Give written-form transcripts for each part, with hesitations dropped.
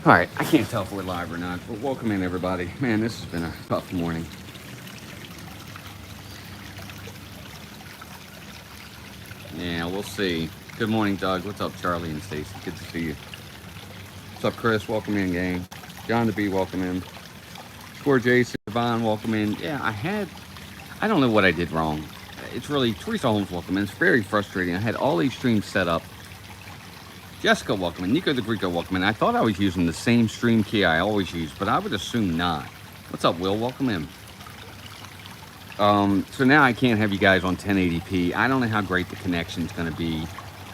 All right, I can't tell if we're live or not, but welcome in, everybody. Man, this has been a tough morning. Yeah, we'll see. Good morning, Doug. What's up, Charlie and Stacy? Good to see you. What's up, Chris? Welcome in, gang. John the B, welcome in. Score Jason, Devon, welcome in. Yeah, I don't know what I did wrong. It's really, Teresa Holmes, welcome in. It's very frustrating. I had all these streams set up. Jessica, welcome in. Nico the Greco, welcome in. I thought I was using the same stream key I always use, but I would assume not. What's up, Will? Welcome in. So now I can't have you guys on 1080p. I don't know how great the connection's going to be.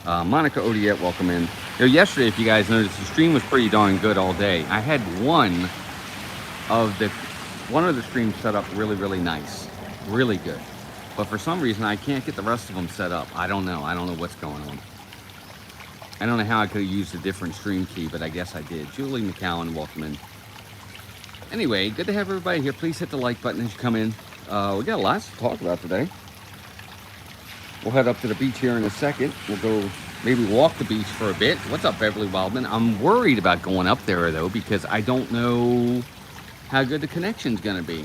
Monica Odiette, welcome in. Yesterday, if you guys noticed, the stream was pretty darn good all day. I had one of the streams set up really nice, really good. But for some reason, I can't get the rest of them set up. I don't know what's going on. I don't know how I could have used a different stream key, but I guess I did. Julie McCowan, welcome in. Anyway, good to have everybody here. Please hit the like button as you come in. We got lots to talk about today. We'll head up to the beach here in a second. We'll go maybe walk the beach for a bit. What's up, Beverly Wildman? I'm worried about going up there, though, because I don't know how good the connection's going to be.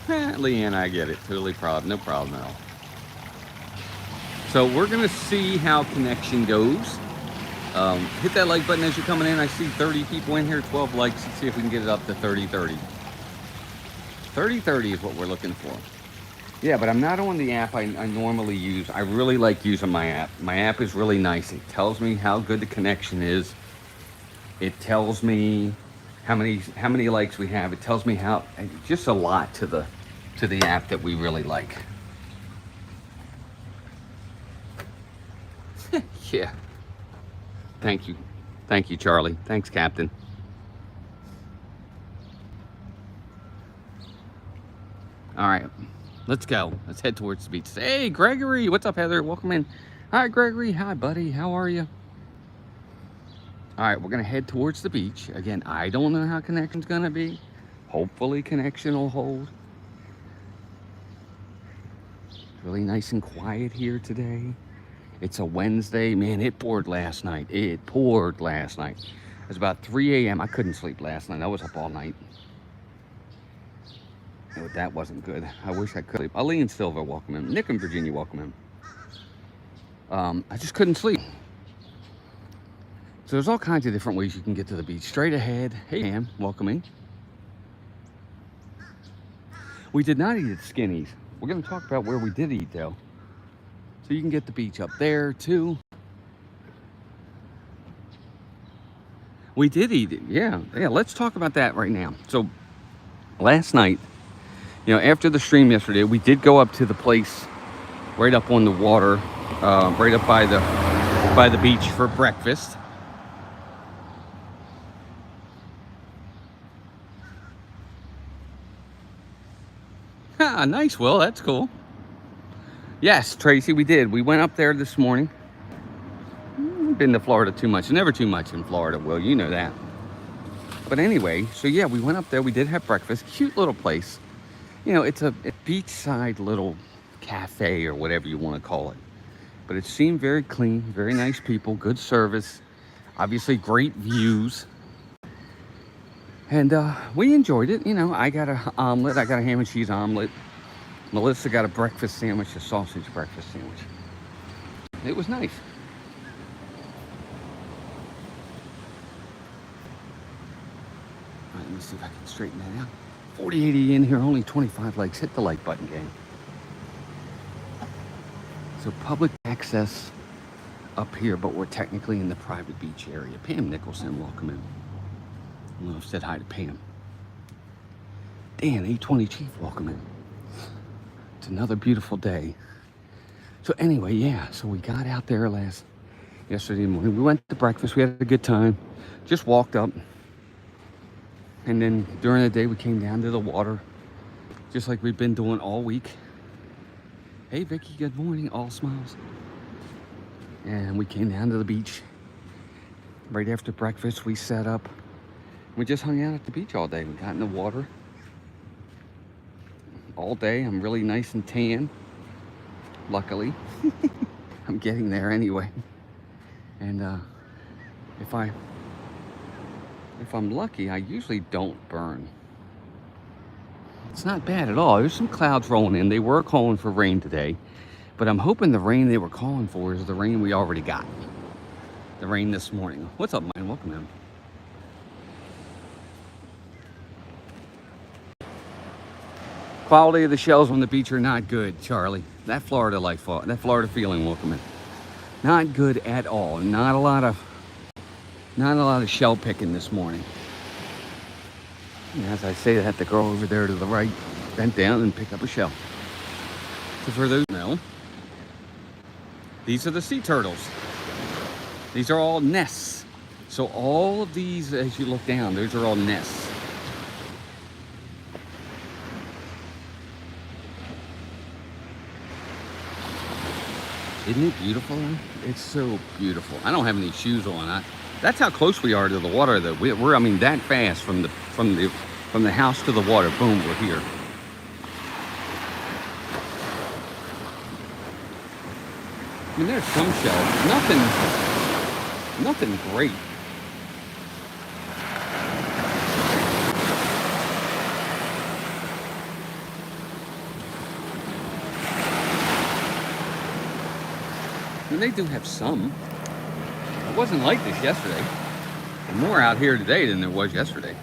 Leanne, I get it. Totally proud. No problem at all. So we're going to see how connection goes. Hit that like button as you're coming in. I see 30 people in here, 12 likes. Let's see if we can get it up to 30-30. 30-30 is what we're looking for. Yeah, but I'm not on the app I normally use. I really like using my app. My app is really nice. It tells me how good the connection is. It tells me how many likes we have. It tells me just a lot to the app that we really like. Yeah. Thank you, Charlie. Thanks, Captain. All right, let's go. Let's head towards the beach. Hey, Gregory, what's up, Heather? Welcome in. Hi, Gregory. Hi, buddy. How are you? All right, we're gonna head towards the beach. Again, I don't know how connection's gonna be. Hopefully connection will hold. It's really nice and quiet here today. It's a Wednesday. Man, it poured last night. It was about 3 a.m. I couldn't sleep last night. I was up all night. Oh, that wasn't good. I wish I could sleep. Ali and Silva, welcome in. Nick and Virginia, welcome in. I just couldn't sleep. So there's all kinds of different ways you can get to the beach. Straight ahead. Hey, man, welcome in. We did not eat at Skinny's. We're going to talk about where we did eat, though. So you can get the beach up there, too. We did eat it. Yeah, let's talk about that right now. So last night, after the stream yesterday, we did go up to the place right up on the water, right up by the beach for breakfast. Ah, nice, Will. That's cool. Yes, Tracy, we did. We went up there this morning. I've been to Florida too much. Never too much in Florida, Will. You know that. But anyway, so yeah, we went up there. We did have breakfast. Cute little place. It's a beachside little cafe or whatever you want to call it. But it seemed very clean, very nice people, good service, obviously great views. And we enjoyed it. I got an omelet. I got a ham and cheese omelet. Melissa got a breakfast sandwich, a sausage breakfast sandwich. It was nice. All right, let me see if I can straighten that out. 4080 in here, only 25 likes. Hit the like button, gang. So public access up here, but we're technically in the private beach area. Pam Nicholson, welcome in. I don't know if I said hi to Pam. Dan, 820 Chief, welcome in. It's another beautiful day. So anyway, yeah, so we got out there yesterday morning. We went to breakfast. We had a good time. Just walked up. And then during the day, we came down to the water, just like we've been doing all week. Hey, Vicky, good morning. All smiles. And we came down to the beach. Right after breakfast, we set up. We just hung out at the beach all day. We got in the water all day. I'm really nice and tan, luckily. I'm getting there anyway. And if I'm lucky, I usually don't burn. It's not bad at all. There's some clouds rolling in. They were calling for rain today, but I'm hoping the rain they were calling for is the rain we already got. The rain this morning. What's up, man? Welcome in. Quality of the shells on the beach are not good, Charlie. That Florida feeling, welcome in. Not good at all. Not a lot of shell picking this morning. And as I say that, the girl over there to the right bent down and picked up a shell. So for those who know, these are the sea turtles. These are all nests. So all of these, as you look down, those are all nests. Isn't it beautiful? It's so beautiful. I don't have any shoes on. That's how close we are to the water, though. We're I mean, that fast from the house to the water. Boom, we're here. I mean, there's some shells. Nothing great. And they do have some. It wasn't like this yesterday. More out here today than there was yesterday.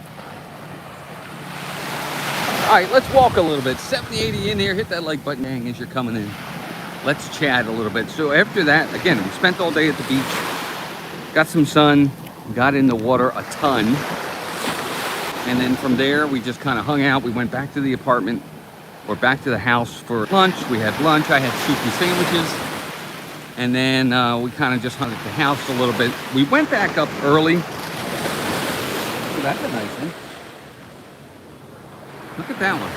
All right, let's walk a little bit. 70, 80 in here. Hit that like button as you're coming in. Let's chat a little bit. So after that, again, we spent all day at the beach. Got some sun. Got in the water a ton. And then from there, we just kind of hung out. We went back to the apartment. Or back to the house for lunch. We had lunch. I had soup and sandwiches. And then we kind of just hung at the house a little bit. We went back up early. Oh, that's a nice one. Look at that one.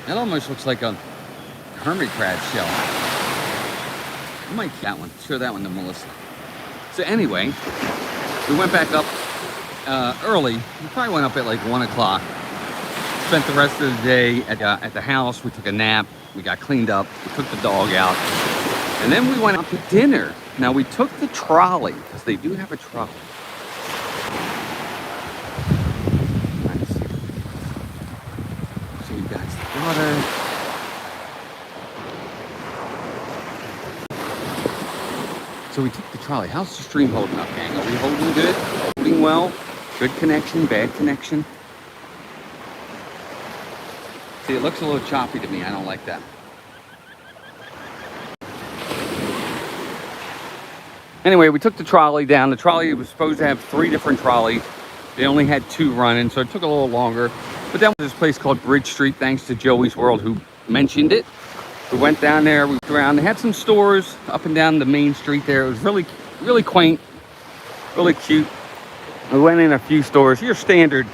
That almost looks like a hermit crab shell. I might keep that one. Show that one to Melissa. So anyway, we went back up early. We probably went up at like 1 o'clock. Spent the rest of the day at the house. We took a nap. We got cleaned up. We took the dog out. And then we went out to dinner. Now we took the trolley, because they do have a trolley. Nice. So you guys the water. So we took the trolley. How's the stream holding up, gang? Are we holding good? Holding well? Good connection, bad connection? See, it looks a little choppy to me. I don't like that. Anyway, we took the trolley down. The trolley was supposed to have 3 different trolleys. They only had 2 running, so it took a little longer. But then this place called Bridge Street, thanks to Joey's World, who mentioned it. We went down there, we went around. They had some stores up and down the main street there. It was really, really quaint, really cute. We went in a few stores. It's your standard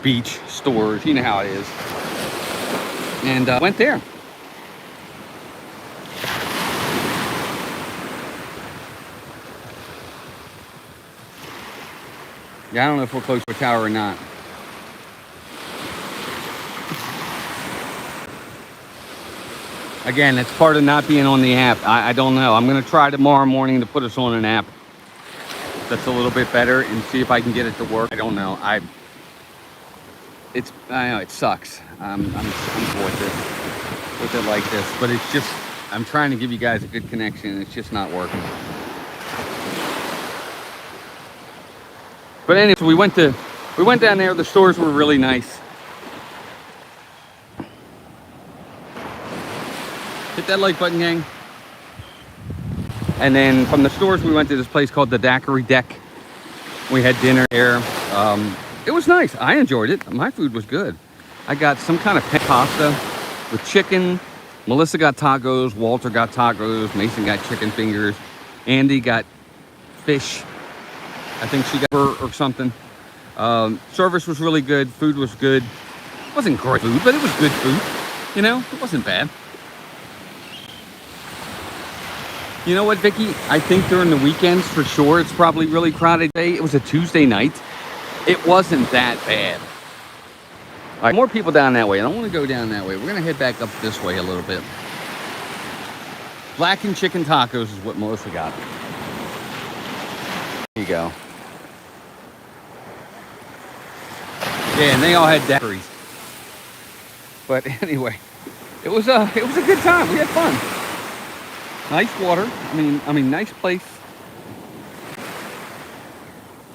beach stores. You know how it is. And went there. Yeah, I don't know if we're close to a tower or not. Again, it's part of not being on the app. I don't know. I'm going to try tomorrow morning to put us on an app that's a little bit better and see if I can get it to work. I don't know. I know it sucks. I'm with it like this, but it's just, I'm trying to give you guys a good connection and it's just not working. But anyway, so we went down there. The stores were really nice. Hit that like button, gang. And then from the stores, we went to this place called the Daiquiri Deck. We had dinner there. It was nice. I enjoyed it. My food was good. I got some kind of pasta with chicken. Melissa got tacos. Walter got tacos. Mason got chicken fingers. Andy got fish. I think she got her or something. Service was really good. Food was good. It wasn't great food, but it was good food. You know, it wasn't bad. You know what, Vicky? I think during the weekends, for sure, it's probably really crowded today. It was a Tuesday night. It wasn't that bad. All right, more people down that way. I don't want to go down that way. We're going to head back up this way a little bit. Blackened chicken tacos is what Melissa got. There you go. Yeah, and they all had daiquiris. But anyway, it was a good time. We had fun. Nice water. I mean, nice place.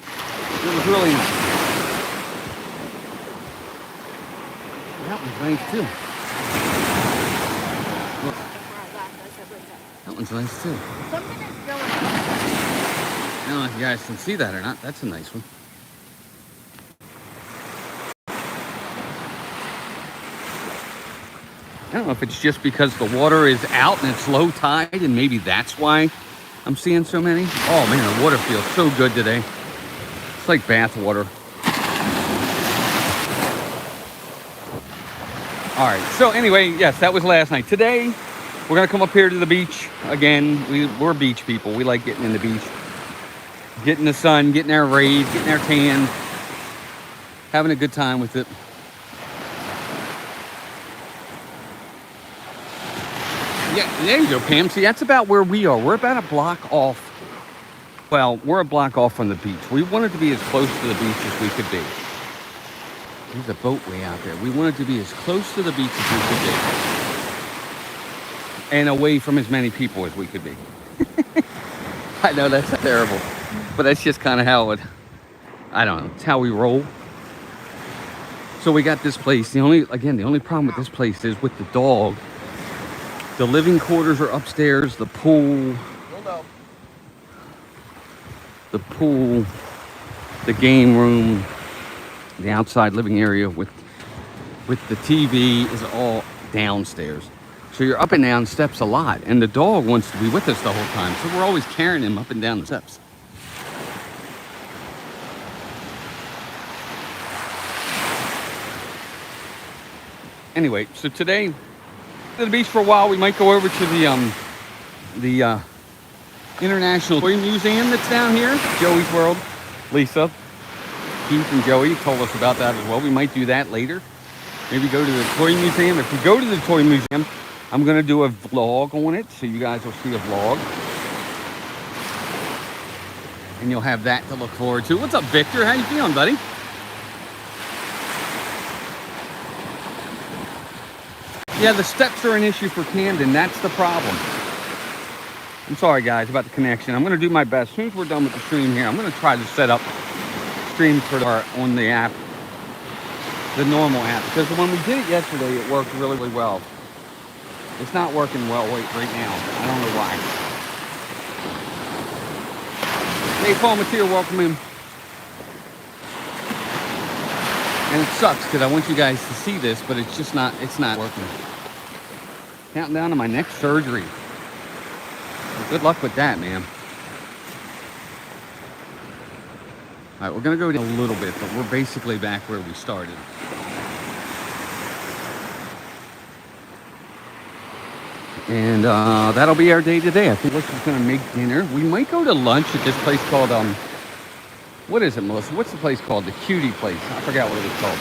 It was really nice. That was nice too. That one's nice too. I don't know if you guys can see that or not. That's a nice one. I don't know if it's just because the water is out and it's low tide, and maybe that's why I'm seeing so many. Oh man, the water feels so good today. It's like bath water. All right, so anyway, yes, that was last night. Today, we're gonna come up here to the beach again. We're beach people. We like getting in the beach, getting the sun, getting our rays, getting our tan, having a good time with it. Yeah, there you go, Pam. See, that's about where we are. We're about a block off. Well, we're a block off from the beach. We wanted to be as close to the beach as we could be. There's a boat way out there. We wanted to be as close to the beach as we could be. And away from as many people as we could be. I know that's terrible. But that's just kind of how I don't know. It's how we roll. So we got this place. The only problem with this place is with the dog. The living quarters are upstairs. The pool, the game room, the outside living area with the TV is all downstairs. So you're up and down steps a lot, and the dog wants to be with us the whole time. So we're always carrying him up and down the steps. Anyway, so today, to the beach for a while. We might go over to the International Toy Museum that's down here, Joey's World. Lisa, Keith, and Joey told us about that as well. We might do that later. Maybe go to the Toy Museum. If we go to the Toy Museum, I'm going to do a vlog on it, so you guys will see a vlog. And you'll have that to look forward to. What's up, Victor? How you feeling, buddy? Yeah, the steps are an issue for Camden. That's the problem. I'm sorry, guys, about the connection. I'm going to do my best. As soon as we're done with the stream here, I'm going to try to set up streams on the app, the normal app. Because when we did it yesterday, it worked really, really well. It's not working well right now. I don't know why. Hey, Paul Mateer, welcome in. And it sucks because I want you guys to see this, but it's just not working. Counting down to my next surgery. Well, good luck with that, man. All right, we're going to go down a little bit, but we're basically back where we started. And that'll be our day today. I think we're just going to make dinner. We might go to lunch at this place called, what is it, Melissa? What's the place called? The Cutie place. I forgot what it was called.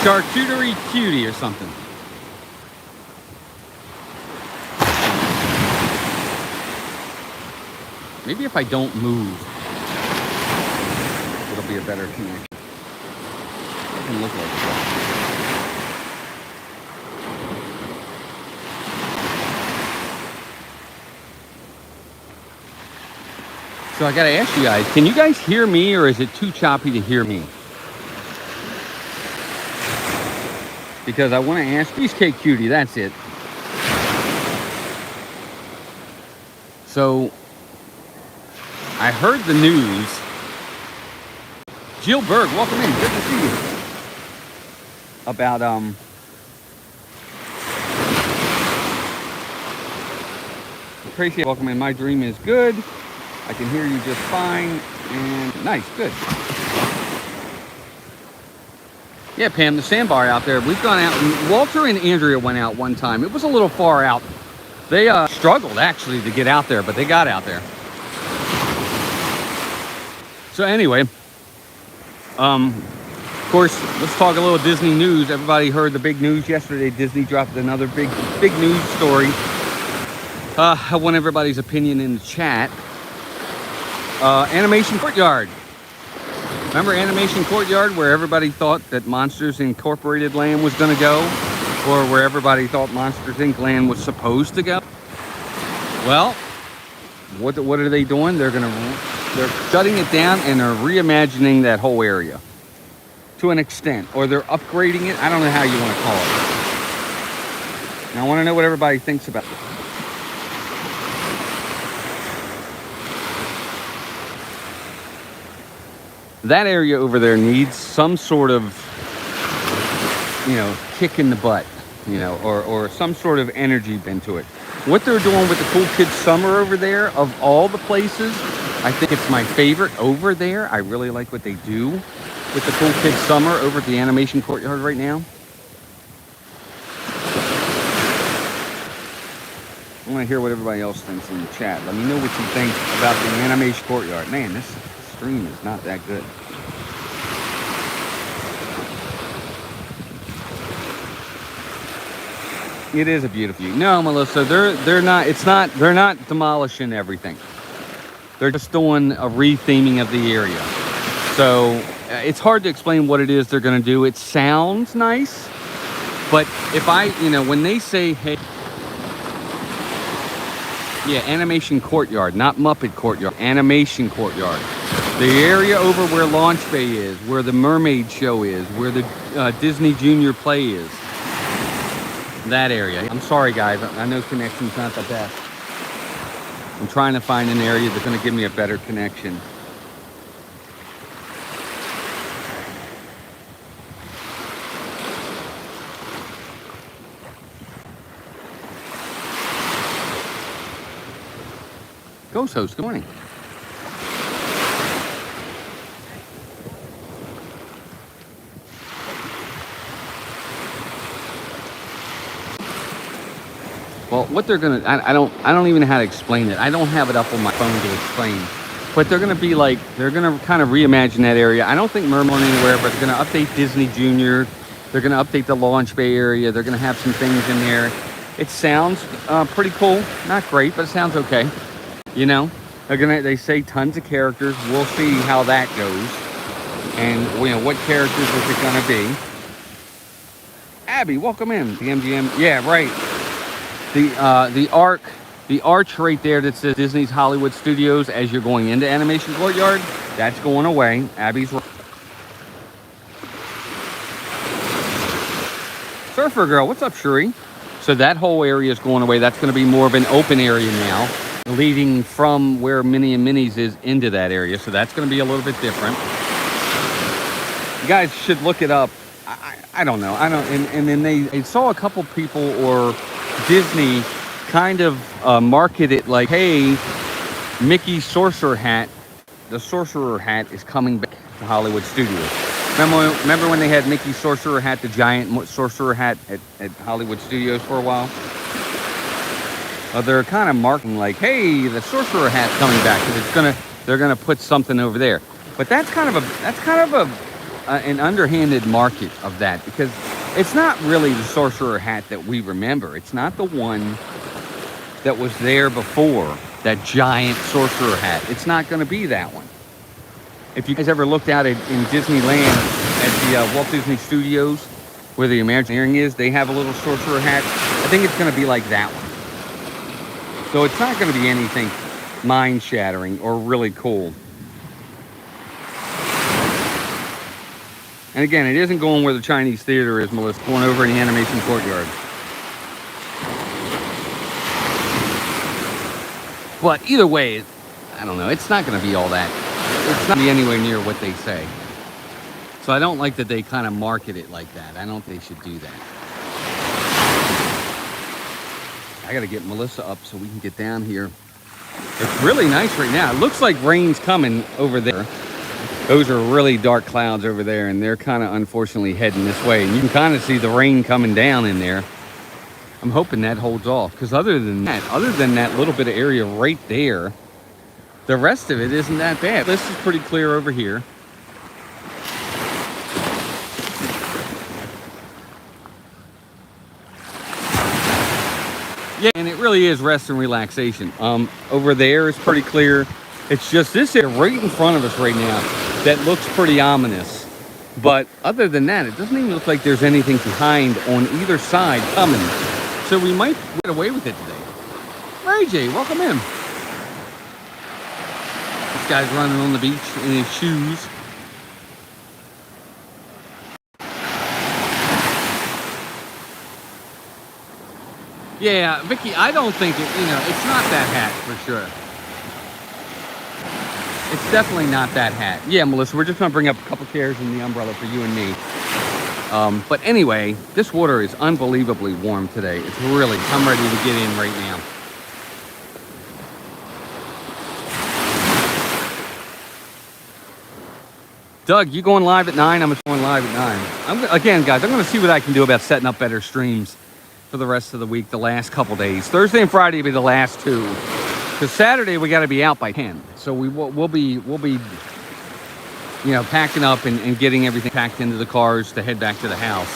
Charcuterie Cutie or something. Maybe if I don't move, it'll be a better connection. It can look like that. So I gotta ask you guys, can you guys hear me, or is it too choppy to hear me? Because I want to ask, Cheesecake Cutie, that's it. So I heard the news. Jill Berg, welcome in, good to see you. About Tracy, welcome in. My dream is good. I can hear you just fine. And nice, good. Yeah, Pam, the sandbar out there. We've gone out. And Walter and Andrea went out one time. It was a little far out. They struggled, actually, to get out there, but they got out there. So anyway, Of course, let's talk a little Disney news. Everybody heard the big news yesterday. Disney dropped another big news story. I want everybody's opinion in the chat. Animation Courtyard. Remember Animation Courtyard, where everybody thought that Monsters Incorporated land was going to go? Or where everybody thought Monsters Inc. land was supposed to go? Well, what are they doing? They're shutting it down and they're reimagining that whole area to an extent, or they're upgrading it. I don't know how you want to call it. And I want to know what everybody thinks about it. That area over there needs some sort of, kick in the butt, or some sort of energy into it. What they're doing with the Cool Kids Summer over there, of all the places, I think it's my favorite over there. I really like what they do with the Cool Kids Summer over at the Animation Courtyard right now. I want to hear what everybody else thinks in the chat. Let me know what you think about the Animation Courtyard. Man, this stream is not that good. It is a beautiful view. No, Melissa, they're not demolishing everything. They're just doing a retheming of the area. So it's hard to explain what it is they're going to do. It sounds nice, but if when they say, hey, yeah, Animation Courtyard, not Muppet Courtyard, Animation Courtyard. The area over where Launch Bay is, where the Mermaid Show is, where the Disney Junior Play is. That area. I'm sorry, guys. I know connection's not the best. I'm trying to find an area that's going to give me a better connection. Ghost Host, good morning. Well, what they're gonna, I don't even know how to explain it. I don't have it up on my phone to explain. But they're gonna be like, they're gonna kind of reimagine that area. I don't think Mermaid anywhere, but they're gonna update Disney Junior. They're gonna update the Launch Bay area. They're gonna have some things in there. It sounds pretty cool. Not great, but it sounds okay. They say tons of characters. We'll see how that goes. And what characters is it gonna be? Abby, welcome in. The MGM. Yeah, right. The arch right there that says Disney's Hollywood Studios as you're going into Animation Courtyard, that's going away. Abby's right. Surfer Girl, what's up, Shuri? So that whole area is going away. That's going to be more of an open area now, leading from where Minnie and Minnie's is into that area. So that's going to be a little bit different. You guys should look it up. I don't know. And then they saw a couple people or Disney kind of market it like, hey, Mickey's Sorcerer Hat, the Sorcerer Hat is coming back to Hollywood Studios. Remember when they had Mickey's Sorcerer Hat, the giant Sorcerer Hat at Hollywood Studios for a while? They're kind of marketing like, hey, the Sorcerer Hat's coming back because they're gonna put something over there. But that's kind of an underhanded market of that, because it's not really the Sorcerer Hat that we remember. It's not the one that was there before, that giant Sorcerer Hat. It's not going to be that one. If you guys ever looked out in Disneyland at the Walt Disney Studios, where the Imagineering is, they have a little Sorcerer Hat. I think it's going to be like that one. So it's not going to be anything mind-shattering or really cool. And again, it isn't going where the Chinese theater is, Melissa. Going over in the Animation Courtyard. But either way, I don't know. It's not going to be all that. It's not going to be anywhere near what they say. So I don't like that they kind of market it like that. I don't think they should do that. I got to get Melissa up so we can get down here. It's really nice right now. It looks like rain's coming over there. Those are really dark clouds over there, and they're kind of unfortunately heading this way. And you can kind of see the rain coming down in there. I'm hoping that holds off, because other than that little bit of area right there, the rest of it isn't that bad. This is pretty clear over here. Yeah, and it really is rest and relaxation. Over there is pretty clear. It's just this area right in front of us right now that looks pretty ominous. But other than that, it doesn't even look like there's anything behind on either side coming. So we might get away with it today. Ray J, welcome in. This guy's running on the beach in his shoes. Yeah, Vicky, I don't think it's not that hat for sure. It's definitely not that hat. Yeah, Melissa, we're just gonna bring up a couple chairs and the umbrella for you and me. But anyway, this water is unbelievably warm today. It's really, I'm ready to get in right now. Doug, you going live at 9? I'm going live at 9. Again, guys, I'm going to see what I can do about setting up better streams for the rest of the week, the last couple days. Thursday and Friday will be the last two. Because Saturday we got to be out by 10. So we'll be packing up and getting everything packed into the cars to head back to the house.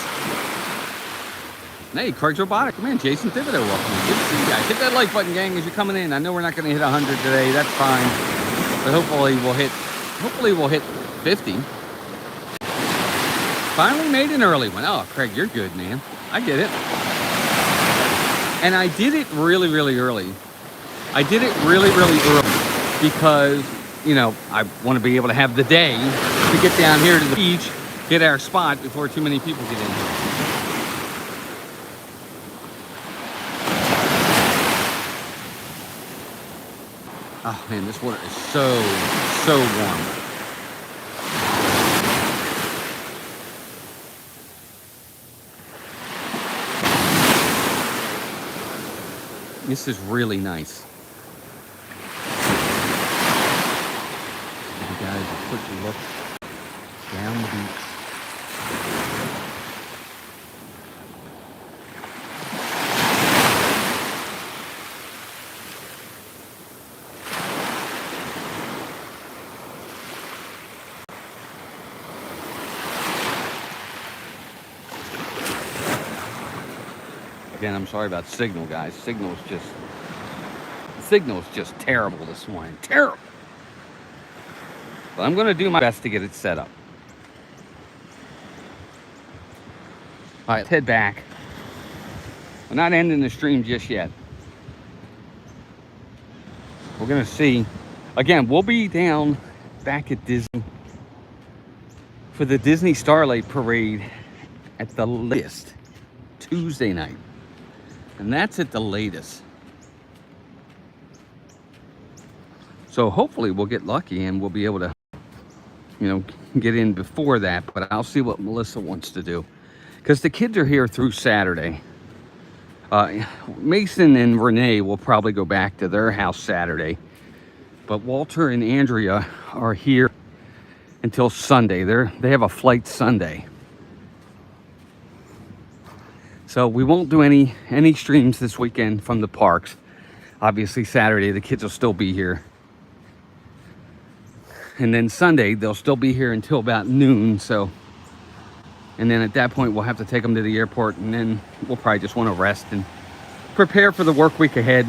Hey, Craig's Robotic, come in. Jason Thibodeau, welcome. Good to see you guys. Hit that like button, gang, as you're coming in. I know we're not going to hit 100 today. That's fine. But hopefully we'll hit 50. Finally made an early one. Oh, Craig, you're good, man. I get it. And I did it really, really early. I did it really, really early because, I want to be able to have the day to get down here to the beach, get our spot before too many people get in here. Oh, man, this water is so warm. This is really nice. You guys, a quick look down the beach. Again, I'm sorry about signal, guys. Signal's just terrible this morning. Terrible. But I'm going to do my best to get it set up. All right, let's head back. We're not ending the stream just yet. We're going to see. Again, we'll be down back at Disney for the Disney Starlight Parade at the latest Tuesday night. And that's at the latest. So hopefully we'll get lucky and we'll be able to, get in before that. But I'll see what Melissa wants to do. Because the kids are here through Saturday. Mason and Renee will probably go back to their house Saturday. But Walter and Andrea are here until Sunday. They have a flight Sunday. So we won't do any streams this weekend from the parks. Obviously Saturday the kids will still be here. And then Sunday they'll still be here until about noon. And then at that point we'll have to take them to the airport, and then we'll probably just want to rest and prepare for the work week ahead,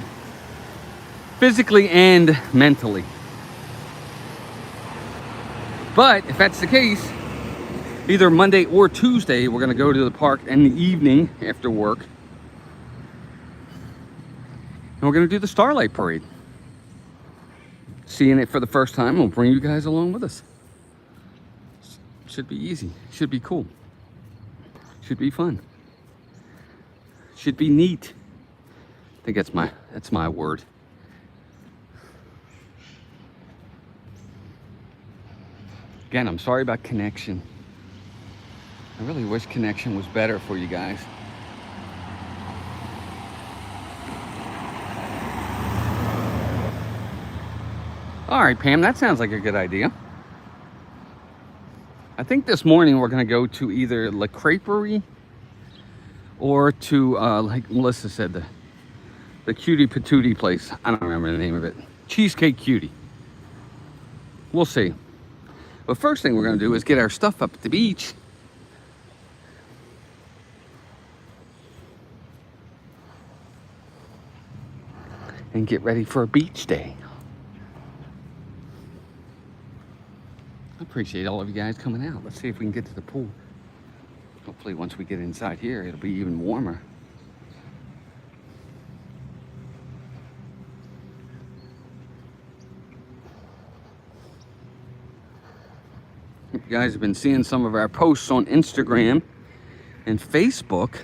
physically and mentally. But if that's the case, either Monday or Tuesday, we're going to go to the park in the evening after work. And we're going to do the Starlight Parade. Seeing it for the first time, we'll bring you guys along with us. Should be easy. Should be cool. Should be fun. Should be neat. I think that's my word. Again, I'm sorry about connection. I really wish connection was better for you guys. All right, Pam, that sounds like a good idea. I think this morning we're going to go to either La Creperie or to, like Melissa said, the Cutie Patootie place. I don't remember the name of it. Cheesecake Cutie. We'll see. But first thing we're going to do is get our stuff up at the beach. and get ready for a beach day. I appreciate all of you guys coming out. Let's see if we can get to the pool. Hopefully once we get inside here, it'll be even warmer. You guys have been seeing some of our posts on Instagram and Facebook.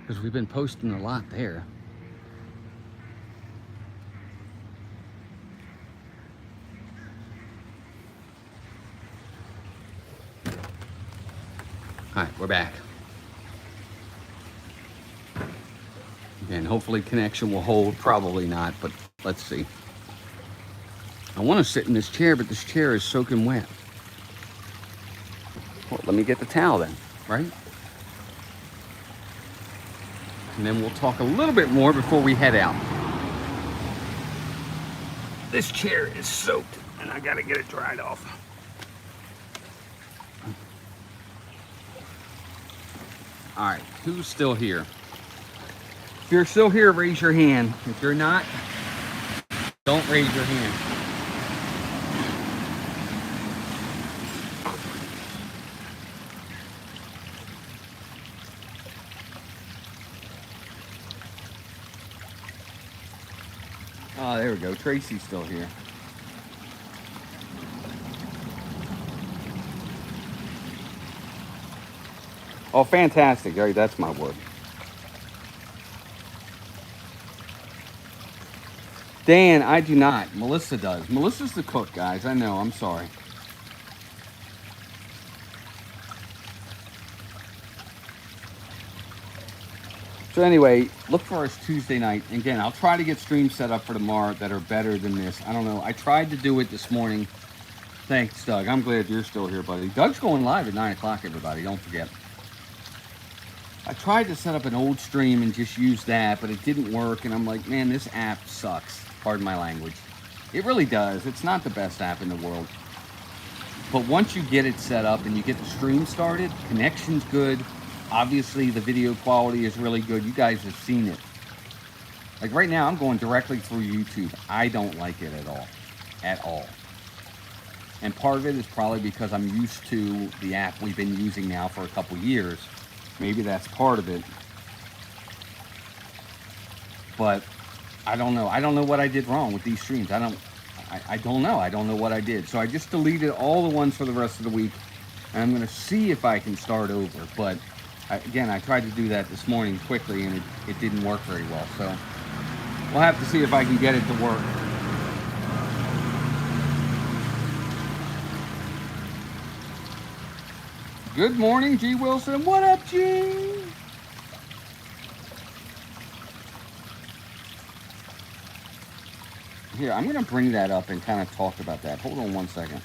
Because we've been posting a lot there. All right, we're back. And hopefully connection will hold. Probably not, but let's see. I want to sit in this chair, but this chair is soaking wet. Well, let me get the towel then, right? And then we'll talk a little bit more before we head out. This chair is soaked, and I gotta get it dried off. All right, who's still here? If you're still here, raise your hand. If you're not, don't raise your hand. Oh, there we go. Tracy's still here. Oh, fantastic. All right, that's my word. Dan, I do not. Melissa does. Melissa's the cook, guys. I know. I'm sorry. So anyway, look for us Tuesday night. Again, I'll try to get streams set up for tomorrow that are better than this. I don't know. I tried to do it this morning. Thanks, Doug. I'm glad you're still here, buddy. Doug's going live at 9 o'clock, everybody. Don't forget. I tried to set up an old stream and just use that, but it didn't work. And I'm like, man, this app sucks. Pardon my language. It really does. It's not the best app in the world. But once you get it set up and you get the stream started, connection's good. Obviously, the video quality is really good. You guys have seen it. Like right now, I'm going directly through YouTube. I don't like it at all. At all. And part of it is probably because I'm used to the app we've been using now for a couple years. Maybe that's part of it. But I don't know. I don't know what I did wrong with these streams. I don't know. I don't know what I did. So I just deleted all the ones for the rest of the week. And I'm going to see if I can start over. But again, I tried to do that this morning quickly, and it didn't work very well. So we'll have to see if I can get it to work. Good morning, G. Wilson. What up, G? Here, I'm going to bring that up and kind of talk about that. Hold on one second.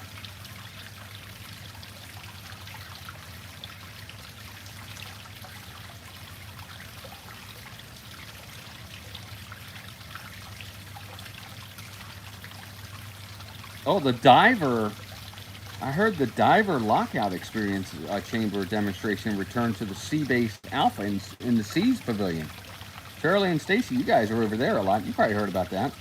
Oh, the diver. I heard the diver lockout experience chamber demonstration returned to the sea-based Alpha in the Seas Pavilion. Shirley and Stacy, you guys are over there a lot. You probably heard about that.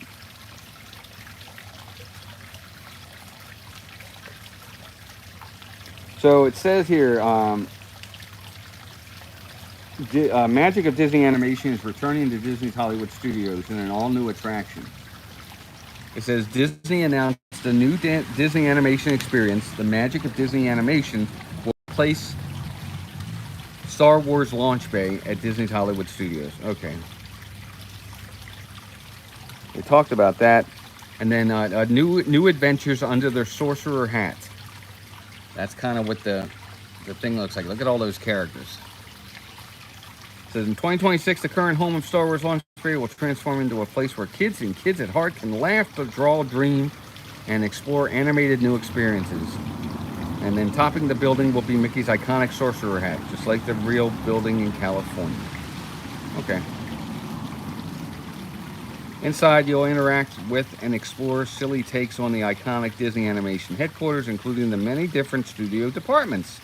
So it says here, Magic of Disney Animation is returning to Disney's Hollywood Studios in an all-new attraction. It says Disney announced a new Disney animation experience. The Magic of Disney Animation will replace Star Wars Launch Bay at Disney's Hollywood Studios. Okay. They talked about that. And then new adventures under their sorcerer hats. That's kind of what the thing looks like. Look at all those characters. It says in 2026, the current home of Star Wars Launch Bay will transform into a place where kids and kids at heart can laugh, draw, dream, and explore animated new experiences. And then topping the building will be Mickey's iconic sorcerer hat, just like the real building in California. Okay. Inside, you'll interact with and explore silly takes on the iconic Disney animation headquarters, including the many different studio departments.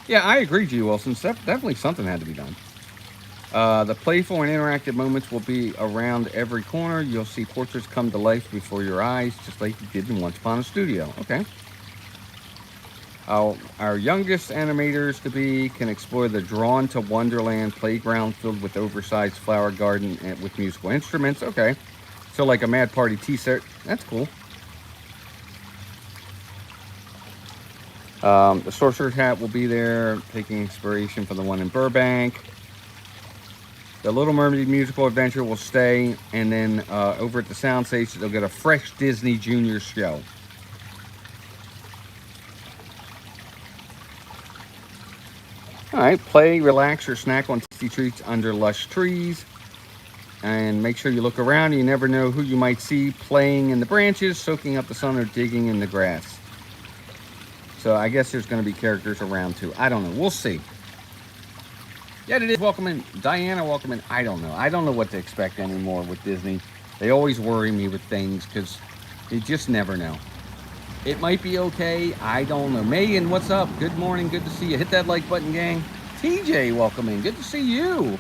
Yeah, I agree, G. Wilson. Definitely something had to be done. The playful and interactive moments will be around every corner. You'll see portraits come to life before your eyes, just like you did in Once Upon a Studio. Okay. Our youngest animators to be can explore the Drawn to Wonderland playground filled with oversized flower garden and with musical instruments. Okay. So, like a Mad Party t-shirt. That's cool. The Sorcerer's Hat will be there, taking inspiration from the one in Burbank. The Little Mermaid musical adventure will stay, and then over at the soundstage, they'll get a fresh Disney Junior show. All right, play, relax, or snack on tasty treats under lush trees. And make sure you look around. You never know who you might see playing in the branches, soaking up the sun, or digging in the grass. So I guess there's going to be characters around too. I don't know. We'll see. Yeah, it is. Welcome in. Diana, welcome in. I don't know. I don't know what to expect anymore with Disney. They always worry me with things because you just never know. It might be okay. I don't know. Megan, what's up? Good morning. Good to see you. Hit that like button, gang. TJ, welcome in. Good to see you.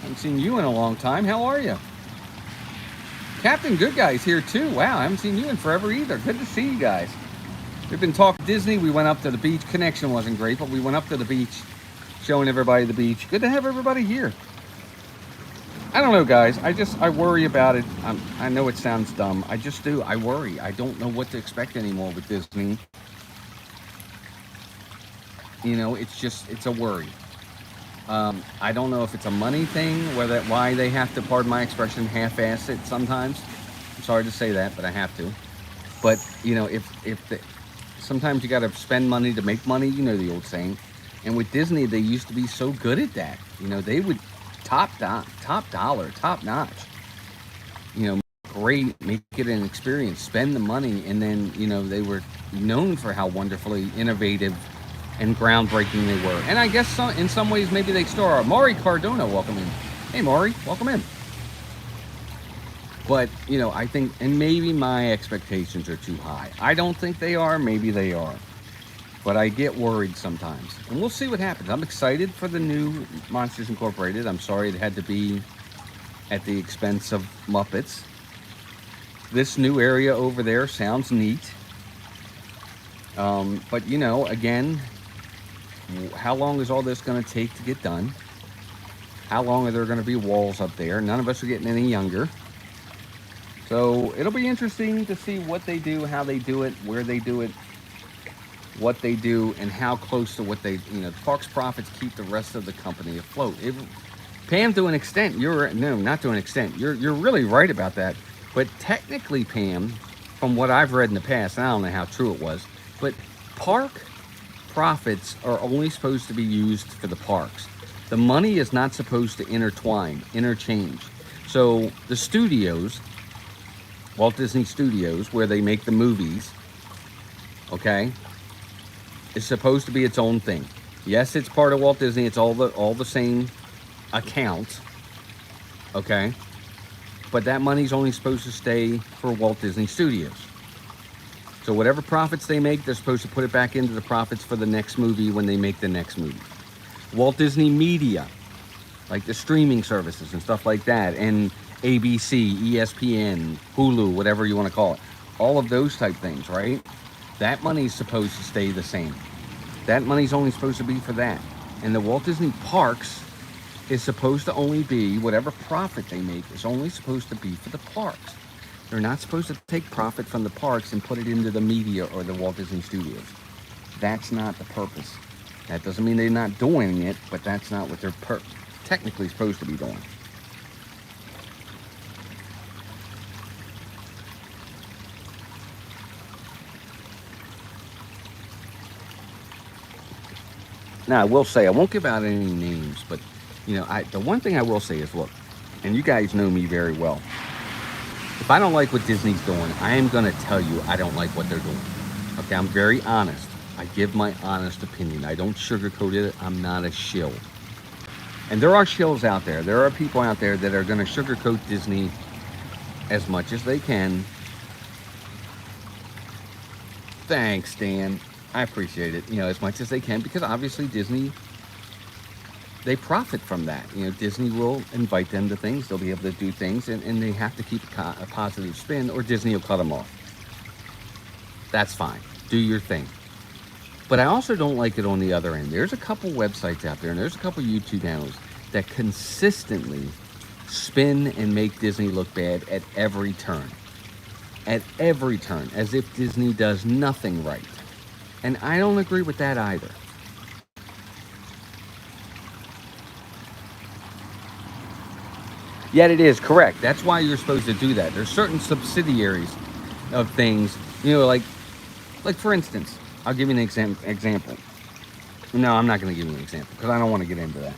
Haven't seen you in a long time. How are you? Captain Good Guy's here too. Wow, I haven't seen you in forever either. Good to see you guys. We've been talking Disney. We went up to the beach. Connection wasn't great, but we went up to the beach, showing everybody the beach. Good to have everybody here. I don't know, guys. I worry about it. I know it sounds dumb. I just do. I worry. I don't know what to expect anymore with Disney. You know, it's a worry. I don't know if it's a money thing, why they have to, pardon my expression, half-ass it sometimes. I'm sorry to say that, but I have to. But, you know, sometimes you got to spend money to make money, you know the old saying. And with Disney, they used to be so good at that. You know, they would top dollar, top notch. You know, great, make it an experience, spend the money, and then, you know, they were known for how wonderfully innovative and groundbreaking they were. And I guess in some ways, maybe they still are. Maury Cardona, welcome in. Hey, Maury, welcome in. But, you know, I think, and maybe my expectations are too high. I don't think they are. Maybe they are. But I get worried sometimes. And we'll see what happens. I'm excited for the new Monsters Incorporated. I'm sorry it had to be at the expense of Muppets. This new area over there sounds neat. But, you know, again, how long is all this going to take to get done? How long are there going to be walls up there? None of us are getting any younger. So it'll be interesting to see what they do, how they do it, where they do it, what they do, and how close to what they, you know, Parks profits keep the rest of the company afloat. Pam, to an extent, not to an extent. You're really right about that. But technically, Pam, from what I've read in the past, and I don't know how true it was, but park profits are only supposed to be used for the parks. The money is not supposed to interchange. So the studios, Walt Disney Studios, where they make the movies, okay, is supposed to be its own thing. Yes, it's part of Walt Disney. It's all the same account, okay? But that money's only supposed to stay for Walt Disney Studios. So whatever profits they make, they're supposed to put it back into the profits for the next movie when they make the next movie. Walt Disney Media, like the streaming services and stuff like that, and ABC, ESPN, Hulu, whatever you want to call it. All of those type things, right? That money's supposed to stay the same. That money's only supposed to be for that. And the Walt Disney Parks is supposed to only be, whatever profit they make is only supposed to be for the parks. They're not supposed to take profit from the parks and put it into the media or the Walt Disney Studios. That's not the purpose. That doesn't mean they're not doing it, but that's not what they're technically supposed to be doing. Now, I will say, I won't give out any names, but, you know, the one thing I will say is, look, and you guys know me very well. If I don't like what Disney's doing, I am going to tell you I don't like what they're doing. Okay, I'm very honest. I give my honest opinion. I don't sugarcoat it. I'm not a shill. And there are shills out there. There are people out there that are going to sugarcoat Disney as much as they can. Thanks, Dan. I appreciate it, as much as they can, because obviously Disney, they profit from that. Disney will invite them to things. They'll be able to do things, and they have to keep a positive spin, or Disney will cut them off. That's fine. Do your thing. But I also don't like it on the other end. There's a couple websites out there, and there's a couple YouTube channels that consistently spin and make Disney look bad at every turn. At every turn, as if Disney does nothing right. And I don't agree with that either. Yet it is correct. That's why you're supposed to do that. There's certain subsidiaries of things, like for instance, I'll give you an example. No, I'm not going to give you an example because I don't want to get into that.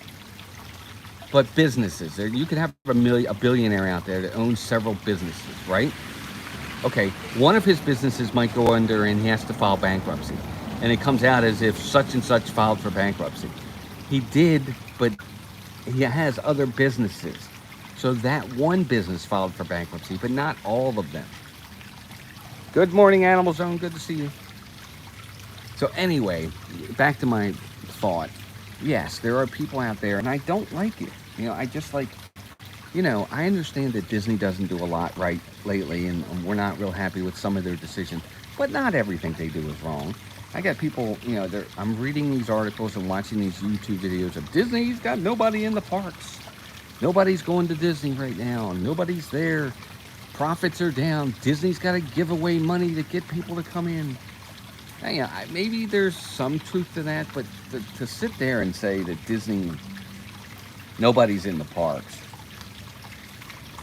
But businesses, you could have a billionaire out there that owns several businesses, right? Okay, one of his businesses might go under and he has to file bankruptcy. And it comes out as if such and such filed for bankruptcy. He did, but he has other businesses. So that one business filed for bankruptcy, but not all of them. Good morning, Animal Zone. Good to see you. So anyway, back to my thought. Yes, there are people out there, and I don't like it. I just like, I understand that Disney doesn't do a lot right lately, and we're not real happy with some of their decisions, but not everything they do is wrong. I got people, I'm reading these articles and watching these YouTube videos of Disney's got nobody in the parks. Nobody's going to Disney right now. Nobody's there. Profits are down. Disney's got to give away money to get people to come in. Yeah, maybe there's some truth to that, but to sit there and say that Disney, nobody's in the parks.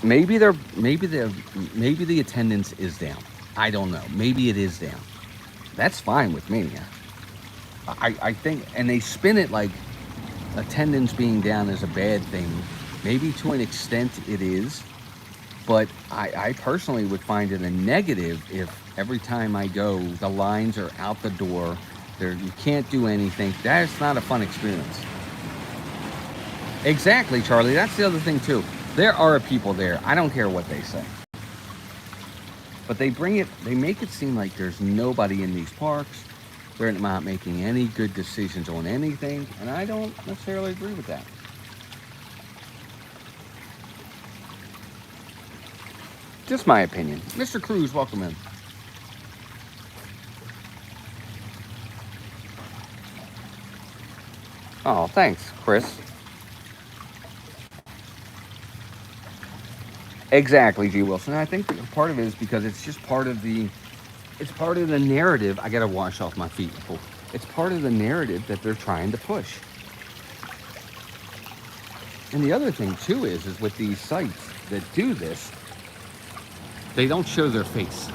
Maybe the attendance is down. I don't know. Maybe it is down. That's fine with me. I think, and they spin it like attendance being down is a bad thing. Maybe to an extent it is, but I personally would find it a negative if every time I go, the lines are out the door. You can't do anything. That's not a fun experience. Exactly, Charlie. That's the other thing too. There are people there. I don't care what they say. But they make it seem like there's nobody in these parks. They're not making any good decisions on anything, and I don't necessarily agree with that. Just my opinion. Mr. Cruz, welcome in. Oh, thanks, Chris. Exactly, G. Wilson. I think part of it is because it's just part of the narrative. I gotta wash off my feet. It's part of the narrative that they're trying to push. And the other thing too is with these sites that do this, they don't show their face.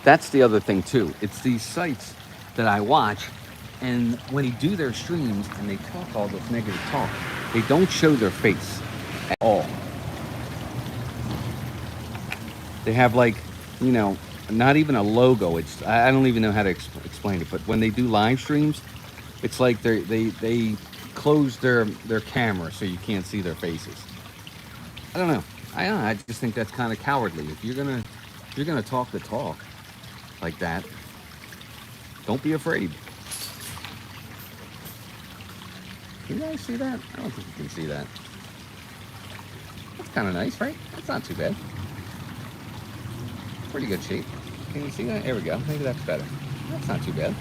That's the other thing too. It's these sites that I watch, and when they do their streams and they talk all this negative talk, they don't show their face at all. They have not even a logo. I don't even know how to explain it, but when they do live streams, it's like they close their camera so you can't see their faces. I don't know. I just think that's kind of cowardly. If you're gonna talk the talk like that, don't be afraid. Can you guys see that? I don't think you can see that. That's kind of nice, right? That's not too bad. Pretty good shape. Can you see that? There we go. Maybe that's better. That's not too bad.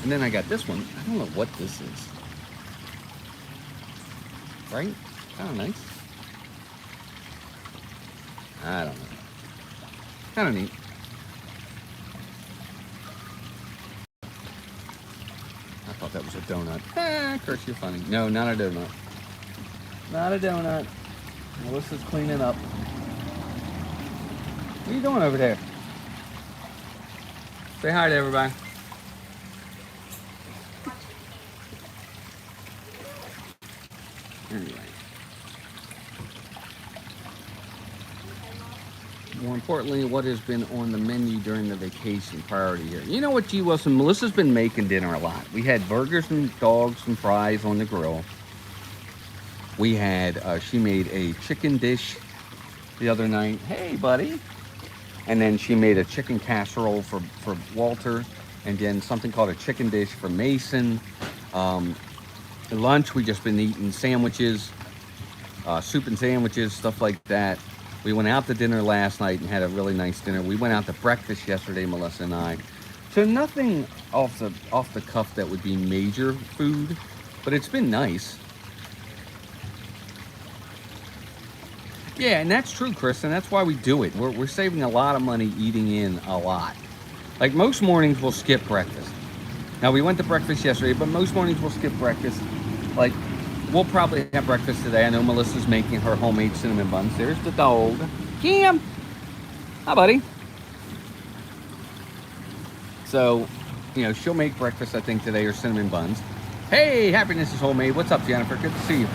And then I got this one. I don't know what this is. Right? Kind of nice. I don't know. Kind of neat. I thought that was a donut. Chris, you're funny. No, not a donut. Not a donut. Melissa's cleaning up. What are you doing over there? Say hi to everybody. Anyway. More importantly, what has been on the menu during the vacation priority here? You know what, G. Wilson? Melissa's been making dinner a lot. We had burgers and dogs and fries on the grill. We had, she made a chicken dish the other night. Hey, buddy. And then she made a chicken casserole for Walter, and then something called a chicken dish for Mason. Um, Lunch, we just been eating sandwiches, soup and sandwiches, stuff like that. We went out to dinner last night and had a really nice dinner. We went out to breakfast yesterday, Melissa and I. So nothing off the cuff that would be major food, but it's been nice. Yeah, and that's true, Chris, and that's why we do it. We're saving a lot of money eating in a lot. Like most mornings, we'll skip breakfast. Now, we went to breakfast yesterday, but most mornings we'll skip breakfast. Like, we'll probably have breakfast today. I know Melissa's making her homemade cinnamon buns. There's the dog. Cam! Hi, buddy. So, she'll make breakfast, I think, today, or cinnamon buns. Hey, Happiness is Homemade. What's up, Jennifer? Good to see you.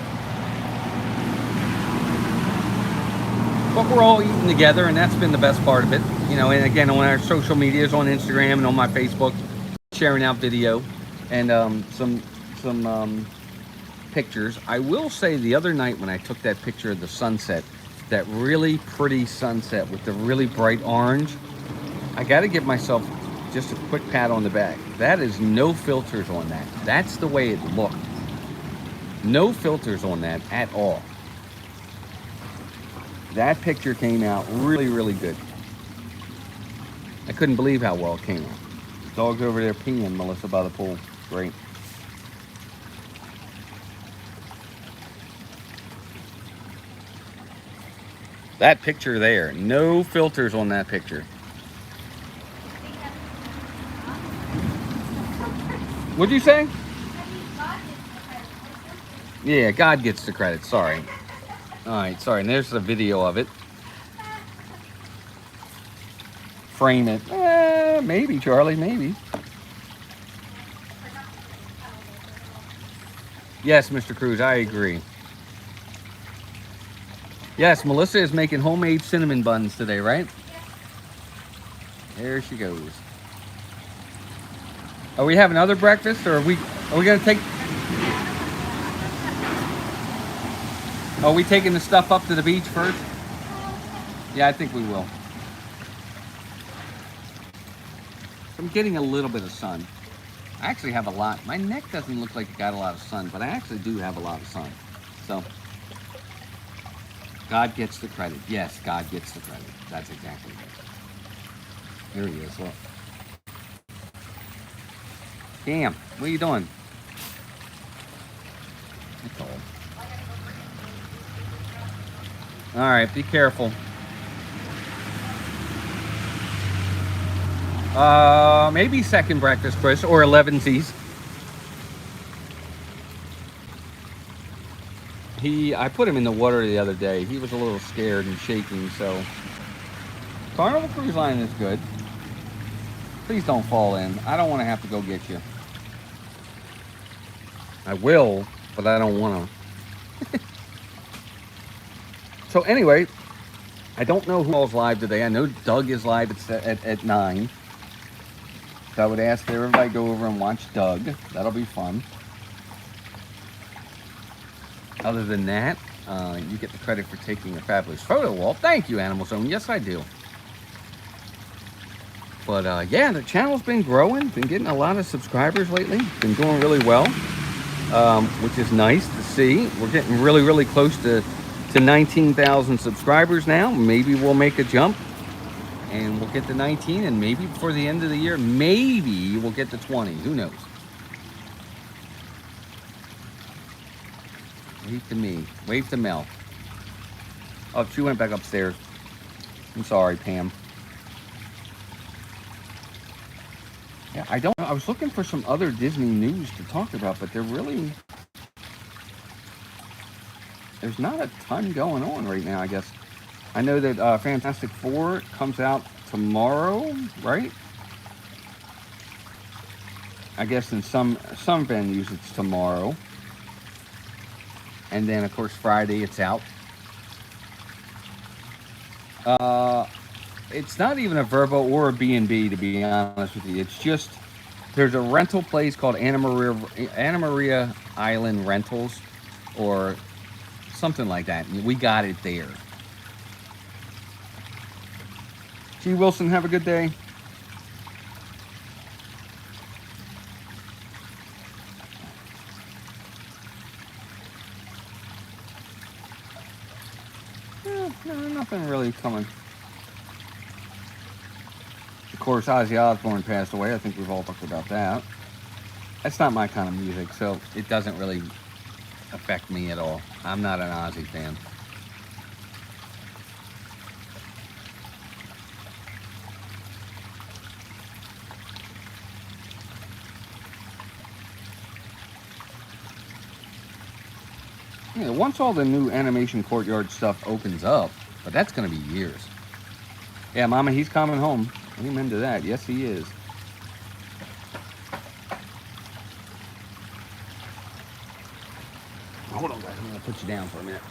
But we're all eating together, and that's been the best part of it. And again, on our social medias, on Instagram and on my Facebook, sharing out video and some pictures. I will say the other night when I took that picture of the sunset, that really pretty sunset with the really bright orange, I got to give myself just a quick pat on the back. That is no filters on that. That's the way it looked. No filters on that at all. That picture came out really, really good. I couldn't believe how well it came out. Dog's over there peeing, Melissa, by the pool. Great. That picture there, no filters on that picture. What'd you say? Yeah, God gets the credit. Sorry. All right, sorry. And there's the video of it. Frame it. Maybe, Charlie, maybe. Yes, Mr. Cruz, I agree. Yes, Melissa is making homemade cinnamon buns today, right? There she goes. Are we having other breakfast, or are we gonna take? Are we taking the stuff up to the beach first? Yeah, I think we will. I'm getting a little bit of sun. I actually have a lot. My neck doesn't look like it got a lot of sun, but I actually do have a lot of sun. So, God gets the credit. Yes, God gets the credit. That's exactly right. Here he is, look. Cam, what are you doing? That's all. All right, be careful. Maybe second breakfast, Chris, or 11Z's. I put him in the water the other day. He was a little scared and shaking, so. Carnival Cruise Line is good. Please don't fall in. I don't want to have to go get you. I will, but I don't want to. So anyway, I don't know who all's live today. I know Doug is live at 9. So I would ask everybody to go over and watch Doug. That'll be fun. Other than that, you get the credit for taking a fabulous photo, Walt. Thank you, Animal Zone. Yes, I do. But yeah, the channel's been growing. Been getting a lot of subscribers lately. Been doing really well, which is nice to see. We're getting really, really close to 19,000 subscribers now. Maybe we'll make a jump and we'll get to 19, and maybe before the end of the year, maybe we'll get to 20. Who knows? Wave to me. Wave to Mel. Oh, she went back upstairs. I'm sorry, Pam. Yeah, I was looking for some other Disney news to talk about, but there's not a ton going on right now, I guess. I know that Fantastic Four comes out tomorrow, right? I guess in some venues it's tomorrow. And then, of course, Friday it's out. It's not even a Verbo or a B&B, to be honest with you. It's just, there's a rental place called Anna Maria Island Rentals, or something like that. We got it there. G. Wilson, have a good day. No, nothing really coming. Of course, Ozzy Osbourne passed away. I think we've all talked about that. That's not my kind of music, so it doesn't really affect me at all. I'm not an Ozzy fan. Yeah, once all the new animation courtyard stuff opens up, but that's going to be years. Yeah, Mama, he's coming home. Amen to that. Yes, he is. Hold on, guys. I'm going to put you down for a minute.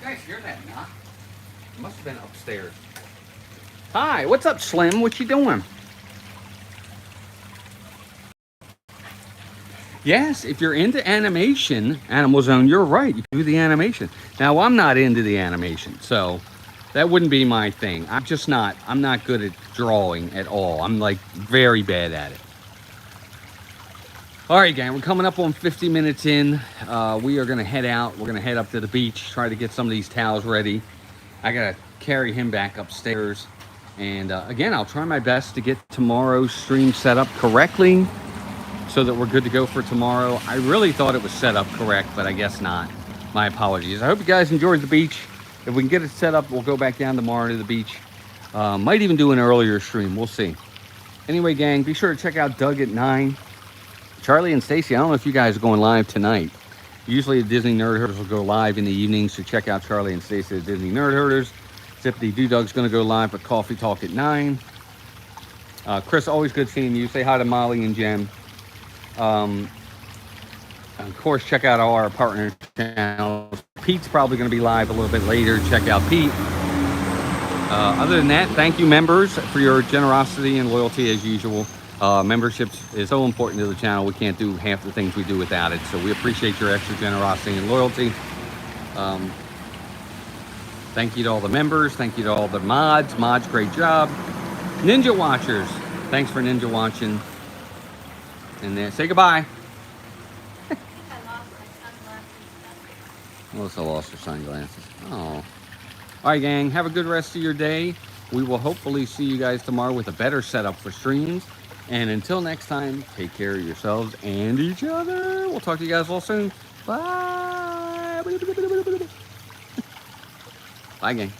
You guys hear that knock? It must have been upstairs. Hi, what's up, Slim? What you doing? Yes, if you're into animation, Animal Zone, you're right. You do the animation. Now, I'm not into the animation, so that wouldn't be my thing. I'm not good at drawing at all. I'm like very bad at it. All right, gang, we're coming up on 50 minutes in. We are gonna head out. We're gonna head up to the beach, try to get some of these towels ready. I gotta carry him back upstairs. And again, I'll try my best to get tomorrow's stream set up correctly so that we're good to go for tomorrow. I really thought it was set up correct, but I guess not. My apologies. I hope you guys enjoyed the beach. If we can get it set up, we'll go back down tomorrow to the beach. Might even do an earlier stream. We'll see. Anyway, gang, be sure to check out Doug at 9. Charlie and Stacy, I don't know if you guys are going live tonight. Usually the Disney Nerd Herders will go live in the evening, so check out Charlie and Stacy at Disney Nerd Herders. Zippity Doo Dog's going to go live at Coffee Talk at 9. Chris, always good seeing you. Say hi to Molly and Jen. Of course, check out all our partner channels. Pete's probably going to be live a little bit later. Check out Pete. Other than that, thank you, members, for your generosity and loyalty as usual. Membership is so important to the channel. We can't do half the things we do without it. So we appreciate your extra generosity and loyalty. Thank you to all the members. Thank you to all the mods. Mods, great job. Ninja Watchers, thanks for Ninja watching. And then say goodbye. Melissa lost her sunglasses. Oh. All right, gang. Have a good rest of your day. We will hopefully see you guys tomorrow with a better setup for streams. And until next time, take care of yourselves and each other. We'll talk to you guys all soon. Bye. Bye, gang.